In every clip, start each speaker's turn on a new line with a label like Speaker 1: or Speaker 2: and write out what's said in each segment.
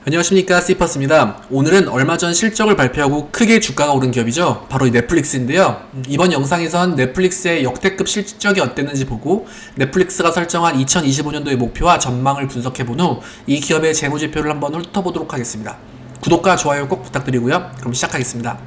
Speaker 1: 안녕하십니까, 시퍼스입니다. 오늘은 얼마 전 실적을 발표하고 크게 주가가 오른 기업이죠. 바로 이 넷플릭스인데요. 이번 영상에선 넷플릭스의 역대급 실적이 어땠는지 보고 넷플릭스가 설정한 2025년도의 목표와 전망을 분석해본 후 이 기업의 재무지표를 한번 훑어보도록 하겠습니다. 구독과 좋아요 꼭 부탁드리고요. 그럼 시작하겠습니다.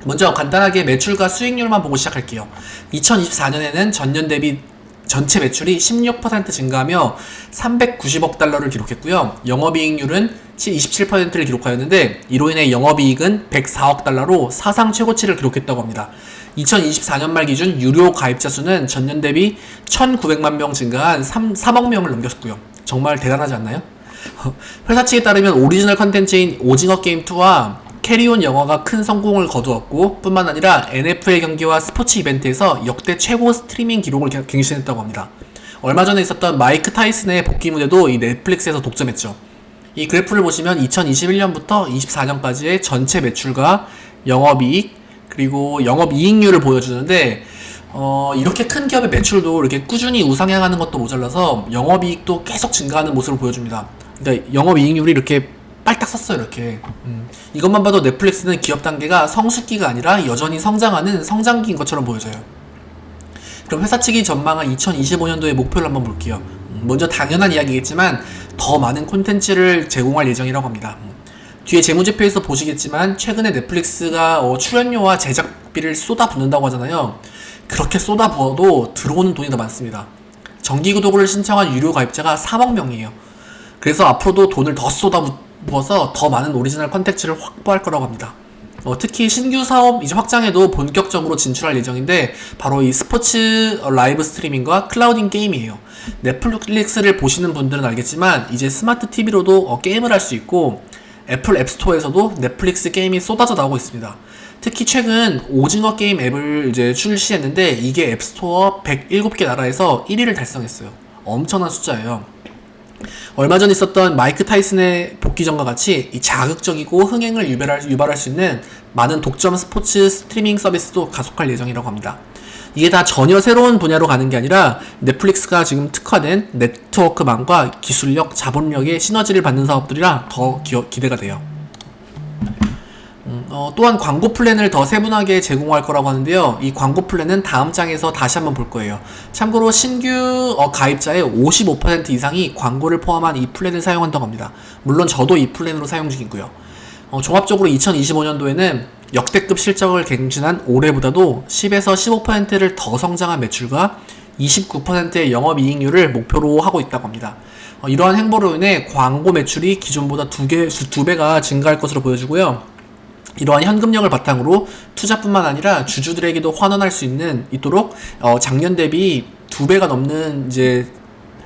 Speaker 1: 먼저 간단하게 매출과 수익률만 보고 시작할게요. 2024년에는 전년 대비 전체 매출이 16% 증가하며 390억 달러를 기록했고요. 영업이익률은 27%를 기록하였는데 이로 인해 영업이익은 104억 달러로 사상 최고치를 기록했다고 합니다. 2024년 말 기준 유료 가입자 수는 전년 대비 1,900만 명 증가한 3억 명을 넘겼고요. 정말 대단하지 않나요? 회사 측에 따르면 오리지널 컨텐츠인 오징어 게임 2와 캐리온 영화가 큰 성공을 거두었고 뿐만 아니라 NFL 경기와 스포츠 이벤트에서 역대 최고 스트리밍 기록을 갱신했다고 합니다. 얼마 전에 있었던 마이크 타이슨의 복귀 무대도 이 넷플릭스에서 독점했죠. 이 그래프를 보시면 2021년부터 24년까지의 전체 매출과 영업이익 그리고 영업이익률을 보여주는데 이렇게 큰 기업의 매출도 이렇게 꾸준히 우상향하는 것도 모자라서 영업이익도 계속 증가하는 모습을 보여줍니다. 그러니까 영업이익률이 이렇게 빨딱 섰어요, 이렇게. 이것만 봐도 넷플릭스는 기업 단계가 성숙기가 아니라 여전히 성장하는 성장기인 것처럼 보여져요. 그럼 회사 측이 전망한 2025년도의 목표를 한번 볼게요. 먼저 당연한 이야기겠지만 더 많은 콘텐츠를 제공할 예정이라고 합니다. 뒤에 재무제표에서 보시겠지만 최근에 넷플릭스가 출연료와 제작비를 쏟아붓는다고 하잖아요. 그렇게 쏟아부어도 들어오는 돈이 더 많습니다. 정기구독을 신청한 유료 가입자가 3억 명이에요. 그래서 앞으로도 돈을 더 쏟아부어서 더 많은 오리지널 컨텐츠를 확보할 거라고 합니다. 특히 신규 사업 이제 확장에도 본격적으로 진출할 예정인데 바로 이 스포츠 라이브 스트리밍과 클라우딩 게임이에요. 넷플릭스를 보시는 분들은 알겠지만 이제 스마트 TV로도 게임을 할 수 있고 애플 앱스토어에서도 넷플릭스 게임이 쏟아져 나오고 있습니다. 특히 최근 오징어 게임 앱을 이제 출시했는데 이게 앱스토어 107개 나라에서 1위를 달성했어요. 엄청난 숫자예요. 얼마 전 있었던 마이크 타이슨의 복귀전과 같이 이 자극적이고 흥행을 유발할 수 있는 많은 독점 스포츠 스트리밍 서비스도 가속할 예정이라고 합니다. 이게 다 전혀 새로운 분야로 가는 게 아니라 넷플릭스가 지금 특화된 네트워크망과 기술력, 자본력의 시너지를 받는 사업들이라 더 기대가 돼요. 또한 광고 플랜을 더 세분하게 제공할 거라고 하는데요. 이 광고 플랜은 다음 장에서 다시 한번 볼 거예요. 참고로 신규 가입자의 55% 이상이 광고를 포함한 이 플랜을 사용한다고 합니다. 물론 저도 이 플랜으로 사용 중이고요. 종합적으로 2025년도에는 역대급 실적을 갱신한 올해보다도 10에서 15%를 더 성장한 매출과 29%의 영업이익률을 목표로 하고 있다고 합니다. 이러한 행보로 인해 광고 매출이 기존보다 2배가 증가할 것으로 보여지고요. 이러한 현금력을 바탕으로 투자뿐만 아니라 주주들에게도 환원할 수 있도록 작년 대비 2배가 넘는 이제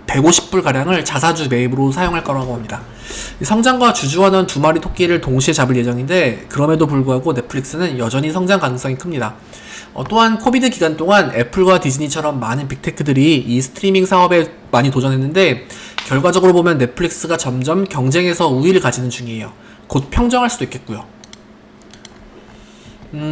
Speaker 1: 150불 가량을 자사주 매입으로 사용할 거라고 합니다. 성장과 주주 환원 두 마리 토끼를 동시에 잡을 예정인데 그럼에도 불구하고 넷플릭스는 여전히 성장 가능성이 큽니다. 또한 코비드 기간 동안 애플과 디즈니처럼 많은 빅테크들이 이 스트리밍 사업에 많이 도전했는데 결과적으로 보면 넷플릭스가 점점 경쟁에서 우위를 가지는 중이에요. 곧 평정할 수도 있겠고요.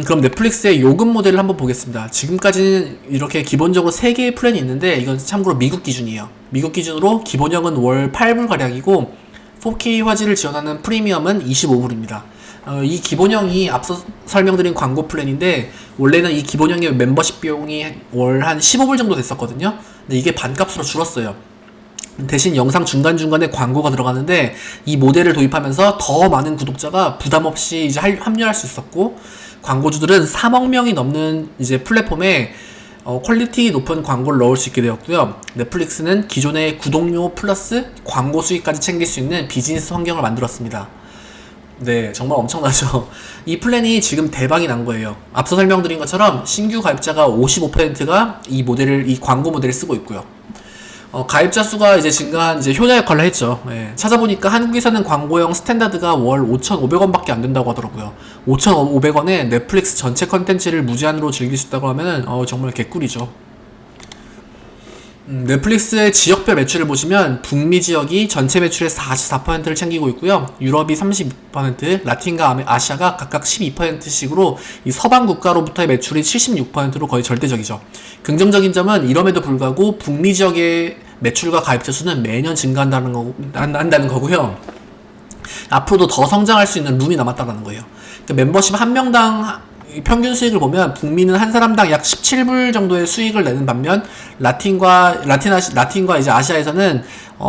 Speaker 1: 그럼 넷플릭스의 요금 모델을 한번 보겠습니다. 지금까지는 이렇게 기본적으로 3개의 플랜이 있는데 이건 참고로 미국 기준이에요. 미국 기준으로 기본형은 월 8불 가량이고 4K 화질을 지원하는 프리미엄은 25불입니다. 이 기본형이 앞서 설명드린 광고 플랜인데 원래는 이 기본형의 멤버십 비용이 월 한 15불 정도 됐었거든요. 근데 이게 반값으로 줄었어요. 대신 영상 중간중간에 광고가 들어가는데 이 모델을 도입하면서 더 많은 구독자가 부담없이 이제 합류할 수 있었고 광고주들은 3억 명이 넘는 이제 플랫폼에 퀄리티 높은 광고를 넣을 수 있게 되었고요. 넷플릭스는 기존의 구독료 플러스 광고 수익까지 챙길 수 있는 비즈니스 환경을 만들었습니다. 네, 정말 엄청나죠. 이 플랜이 지금 대박이 난 거예요. 앞서 설명드린 것처럼 신규 가입자가 55%가 이 광고 모델을 쓰고 있고요. 가입자 수가 이제 증가한 효자 역할을 했죠. 예, 찾아보니까 한국에서는 광고형 스탠다드가 월 5,500원밖에 안 된다고 하더라고요. 5,500원에 넷플릭스 전체 컨텐츠를 무제한으로 즐길 수 있다고 하면은 정말 개꿀이죠. 넷플릭스의 지역별 매출을 보시면 북미 지역이 전체 매출의 44%를 챙기고 있고요. 유럽이 32%, 라틴과 아시아가 각각 12%씩으로 이 서방 국가로부터의 매출이 76%로 거의 절대적이죠. 긍정적인 점은 이럼에도 불구하고 북미 지역의 매출과 가입자 수는 매년 증가한다는 거고요. 앞으로도 더 성장할 수 있는 룸이 남았다는 거예요. 그러니까 멤버십 한 명당 평균 수익을 보면 북미는 한 사람당 약 17불 정도의 수익을 내는 반면 라틴과 이제 아시아에서는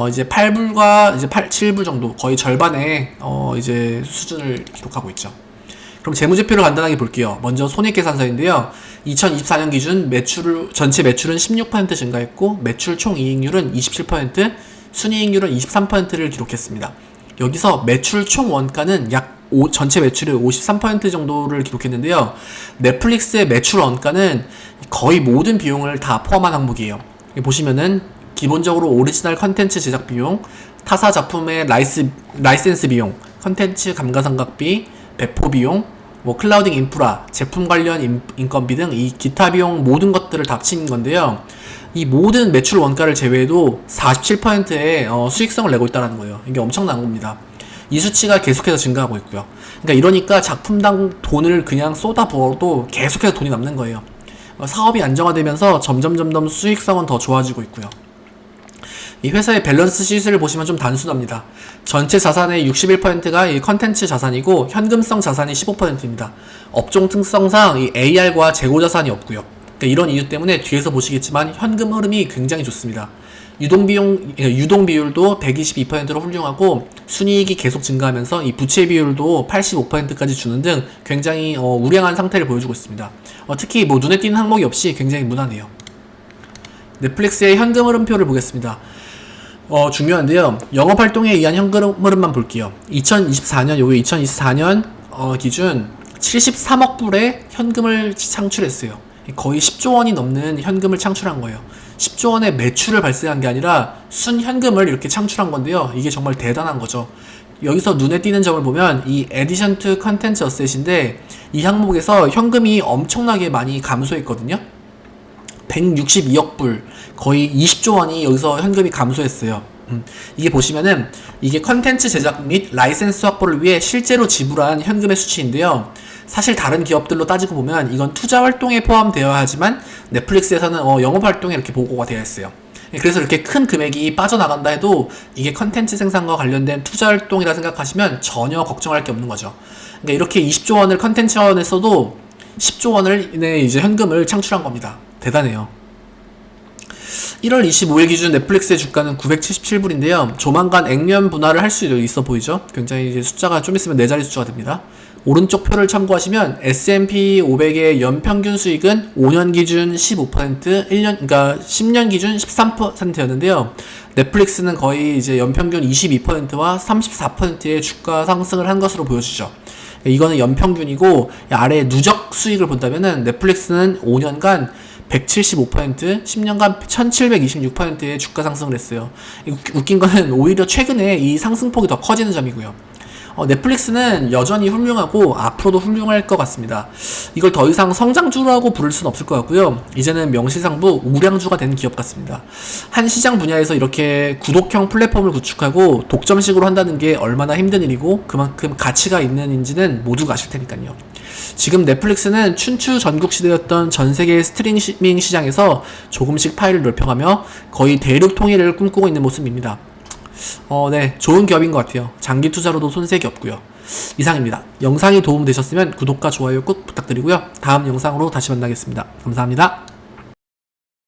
Speaker 1: 이제 8불과 이제 7불 정도, 거의 절반의 이제 수준을 기록하고 있죠. 그럼 재무제표를 간단하게 볼게요. 먼저 손익계산서인데요. 2024년 기준 전체 매출은 16% 증가했고 매출 총 이익률은 27%, 순이익률은 23%를 기록했습니다. 여기서 매출 총 원가는 전체 매출의 53% 정도를 기록했는데요. 넷플릭스의 매출 원가는 거의 모든 비용을 다 포함한 항목이에요. 보시면은 기본적으로 오리지널 컨텐츠 제작 비용, 타사 작품의 라이센스 비용, 컨텐츠 감가상각비, 배포 비용, 클라우딩 인프라, 제품 관련 인건비 등 이 기타 비용 모든 것들을 다 합친 건데요. 이 모든 매출 원가를 제외해도 47%의 수익성을 내고 있다는 거예요. 이게 엄청난 겁니다. 이 수치가 계속해서 증가하고 있고요. 그러니까 이러니까 작품당 돈을 그냥 쏟아 부어도 계속해서 돈이 남는 거예요. 사업이 안정화되면서 점점 수익성은 더 좋아지고 있고요. 이 회사의 밸런스 시트를 보시면 좀 단순합니다. 전체 자산의 61%가 이 컨텐츠 자산이고 현금성 자산이 15%입니다. 업종 특성상 이 AR과 재고 자산이 없고요. 그러니까 이런 이유 때문에 뒤에서 보시겠지만 현금 흐름이 굉장히 좋습니다. 유동 비율도 122%로 훌륭하고 순이익이 계속 증가하면서 이 부채 비율도 85%까지 주는 등 굉장히 우량한 상태를 보여주고 있습니다. 특히 눈에 띄는 항목이 없이 굉장히 무난해요. 넷플릭스의 현금 흐름표를 보겠습니다. 중요한데요. 영업활동에 의한 현금 흐름만 볼게요. 2024년 기준 73억 불의 현금을 창출했어요. 거의 10조 원이 넘는 현금을 창출한 거예요. 10조 원의 매출을 발생한 게 아니라 순현금을 이렇게 창출한 건데요. 이게 정말 대단한 거죠. 여기서 눈에 띄는 점을 보면 이 에디션 투 컨텐츠 어셋인데 이 항목에서 현금이 엄청나게 많이 감소했거든요. 162억 불, 거의 20조 원이 여기서 현금이 감소했어요. 이게 보시면은 이게 컨텐츠 제작 및 라이센스 확보를 위해 실제로 지불한 현금의 수치인데요. 사실 다른 기업들로 따지고 보면 이건 투자 활동에 포함되어야 하지만 넷플릭스에서는 영업 활동에 이렇게 보고가 되어 있어요. 그래서 이렇게 큰 금액이 빠져나간다 해도 이게 컨텐츠 생산과 관련된 투자 활동이라 생각하시면 전혀 걱정할 게 없는 거죠. 그러니까 이렇게 20조 원을 컨텐츠 차원에서도 10조 원을 이제 현금을 창출한 겁니다. 대단해요. 1월 25일 기준 넷플릭스의 주가는 977불인데요. 조만간 액면 분할을 할 수 있어 보이죠? 굉장히 이제 숫자가 좀 있으면 4자리 숫자가 됩니다. 오른쪽 표를 참고하시면 S&P 500의 연평균 수익은 5년 기준 15%, 10년 기준 13%였는데요. 넷플릭스는 거의 이제 연평균 22%와 34%의 주가 상승을 한 것으로 보여지죠. 이거는 연평균이고 아래 누적 수익을 본다면은 넷플릭스는 5년간 175%, 10년간 1726%의 주가 상승을 했어요. 웃긴 거는 오히려 최근에 이 상승폭이 더 커지는 점이고요. 넷플릭스는 여전히 훌륭하고 앞으로도 훌륭할 것 같습니다. 이걸 더 이상 성장주라고 부를 수는 없을 것 같고요. 이제는 명실상부 우량주가 된 기업 같습니다. 한 시장 분야에서 이렇게 구독형 플랫폼을 구축하고 독점식으로 한다는 게 얼마나 힘든 일이고 그만큼 가치가 있는지는 모두가 아실 테니까요. 지금 넷플릭스는 춘추 전국시대였던 전세계 스트리밍 시장에서 조금씩 파일을 넓혀가며 거의 대륙 통일을 꿈꾸고 있는 모습입니다. 네, 좋은 기업인 것 같아요. 장기 투자로도 손색이 없고요. 이상입니다. 영상이 도움되셨으면 구독과 좋아요 꼭 부탁드리고요. 다음 영상으로 다시 만나겠습니다. 감사합니다.